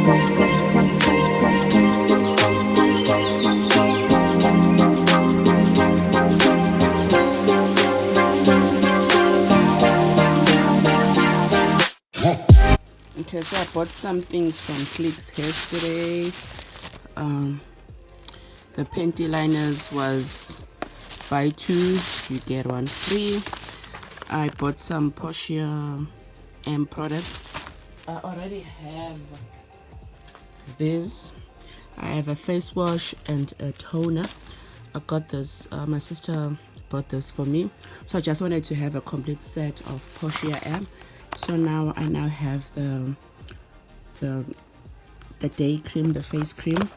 Okay, so I bought some things from Clicks yesterday. The panty liners was buy two you get one free. I bought some Portia M products. I already have this. I have a face wash and a toner. I got this, my sister bought this for me, so I just wanted to have a complete set of Portia M. So now I have the day cream, the face cream.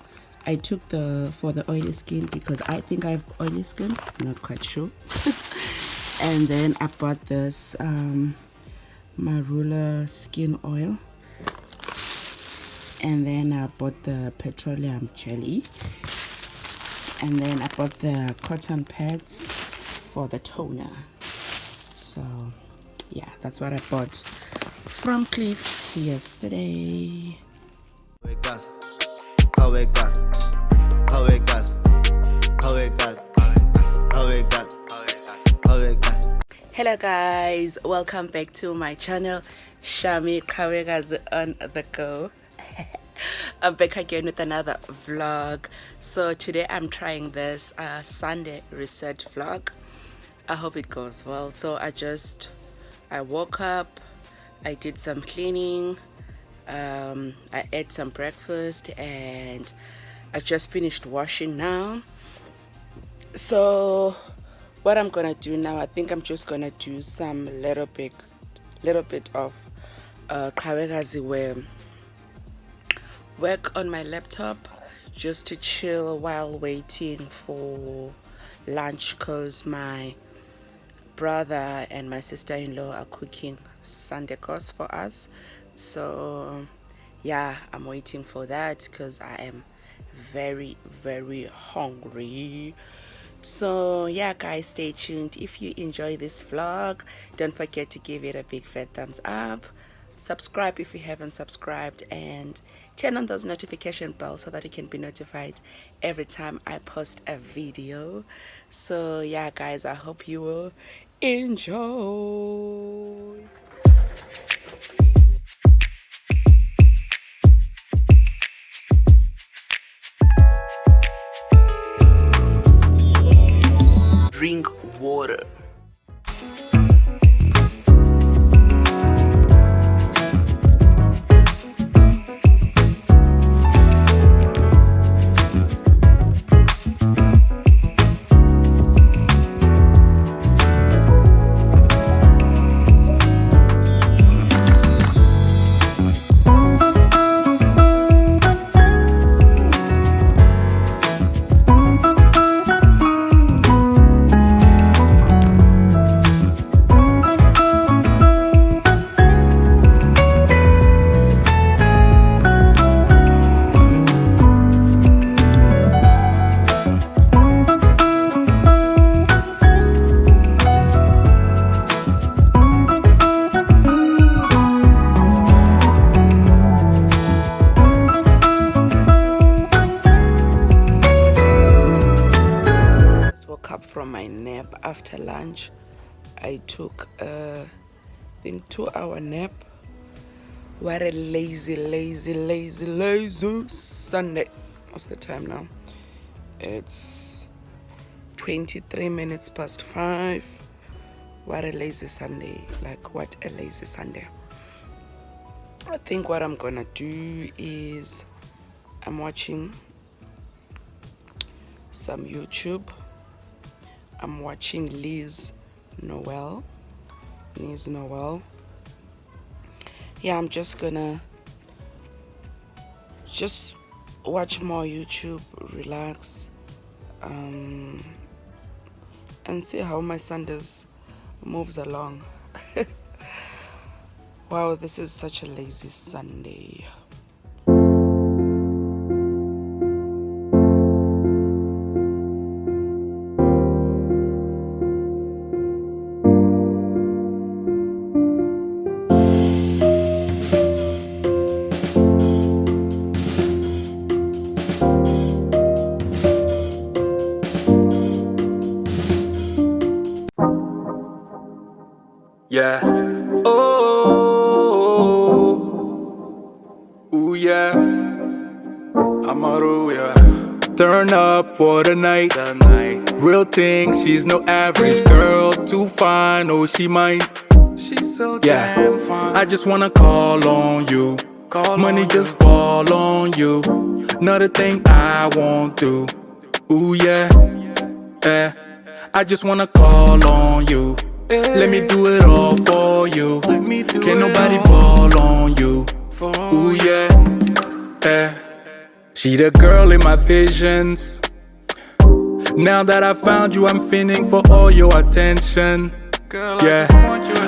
I took for the oily skin because I think I have oily skin, I'm not quite sure. And then I bought this marula skin oil, and then I bought the petroleum jelly, and then I bought the cotton pads for the toner. So yeah, that's what I bought from Clicks yesterday. Hello guys, welcome back to my channel, Shami Kawega's on the go. I'm back again with another vlog. So today I'm trying this Sunday reset vlog. I hope it goes well. So I woke up, I did some cleaning, I ate some breakfast, and I just finished washing now. So what I'm gonna do now, I think I'm just gonna do some little bit of work on my laptop, just to chill while waiting for lunch, because my brother and my sister-in-law are cooking Sunday course for us. So yeah, I'm waiting for that because I am very hungry. So yeah guys, stay tuned. If you enjoy this vlog, don't forget to give it a big fat thumbs up, subscribe if you haven't subscribed, and turn on those notification bells so that you can be notified every time I post a video. So yeah guys, I hope you will enjoy. Drink water. From my nap after lunch. I took I think 2-hour nap. What a lazy Sunday. What's the time now? It's 23 minutes past 5. What a lazy Sunday. Like, what a lazy Sunday. I think what I'm gonna do is I'm watching some YouTube. I'm watching Liz Noel. Yeah, I'm just gonna watch more YouTube, relax, and see how my Sundays moves along. Wow, this is such a lazy Sunday. Yeah. Oh. Ooh, yeah. Amaru, yeah. Turn up for the night. Real thing, she's no average girl. Too fine, oh, she mine. She's so damn fine. I just wanna call on you. Money just fall on you. Another thing I won't do. Ooh, yeah. Yeah. I just wanna call on you. Let me do it all for you. Can't nobody ball on you. Ooh, yeah. Yeah. She the girl in my visions. Now that I found you, I'm feeling for all your attention. Yeah.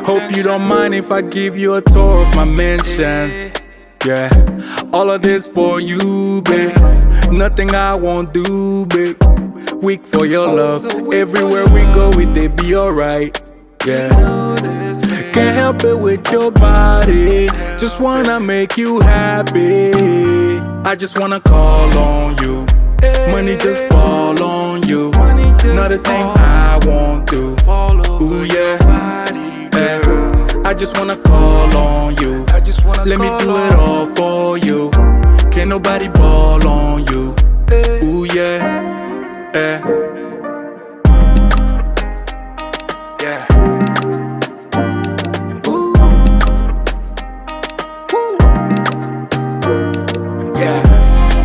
Hope you don't mind if I give you a tour of my mansion. Yeah. All of this for you, babe. Nothing I won't do, babe. Weak for your love. Everywhere we go, they be alright. Yeah. Can't help it with your body. Just wanna make you happy. I just wanna call on you. Money just fall on you. Another thing I won't do. Ooh, yeah. I just wanna call on you. Let me do it all for you. Can't nobody ball on you. Ooh, yeah. Yeah.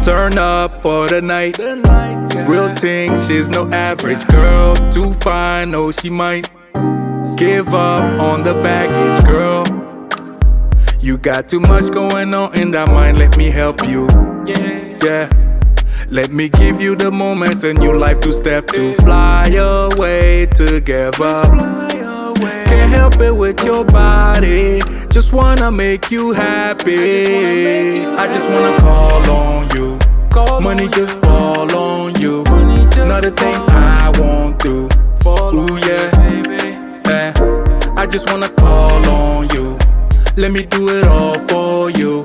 Turn up for the night. Real thing, she's no average girl. Too fine, no, she might give up on the baggage, girl. You got too much going on in that mind, let me help you. Yeah. Let me give you the moments a new life to step to. Fly away together. Can't help it with your body. Just wanna make you happy. I just wanna call on you. Money just fall on you. Another thing I won't do. Ooh, yeah. I just wanna call on you. Let me do it all for you.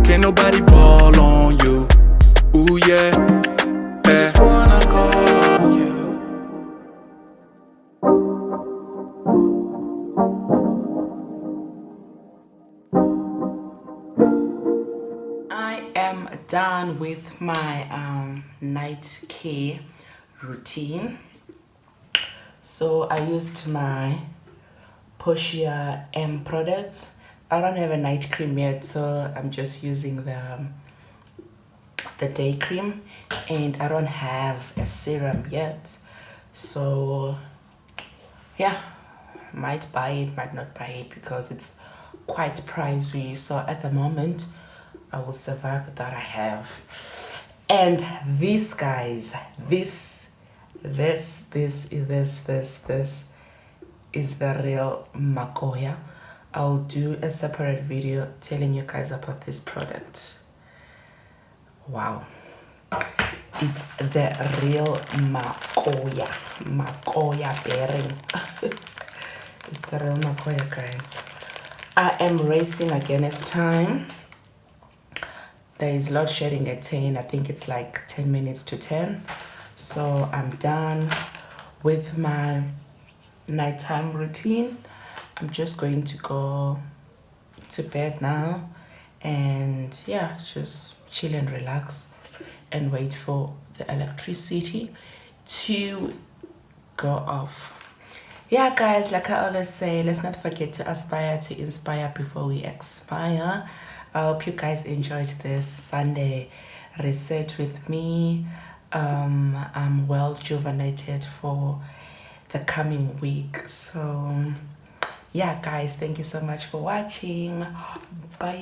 Can't nobody ball on you. Ooh, yeah. I just wanna call on you. I am done with my night care routine. So I used my Portia M products. I don't have a night cream yet, so I'm just using the day cream, and I don't have a serum yet. So yeah, might buy it, might not buy it because it's quite pricey. So at the moment I will survive with what I have. And this, guys, this is the real Makoya. I'll do a separate video telling you guys about this product. Wow, it's the real Makoya bearing. It's the real Makoya, guys. I am racing against time. There is load shedding at 10. I think it's like 10 minutes to 10. So I'm done with my nighttime routine. I'm just going to go to bed now, and yeah, just chill and relax and wait for the electricity to go off. Yeah, guys, like I always say, let's not forget to aspire to inspire before we expire. I hope you guys enjoyed this Sunday reset with me. I'm well rejuvenated for the coming week. So yeah, guys, thank you so much for watching. Bye.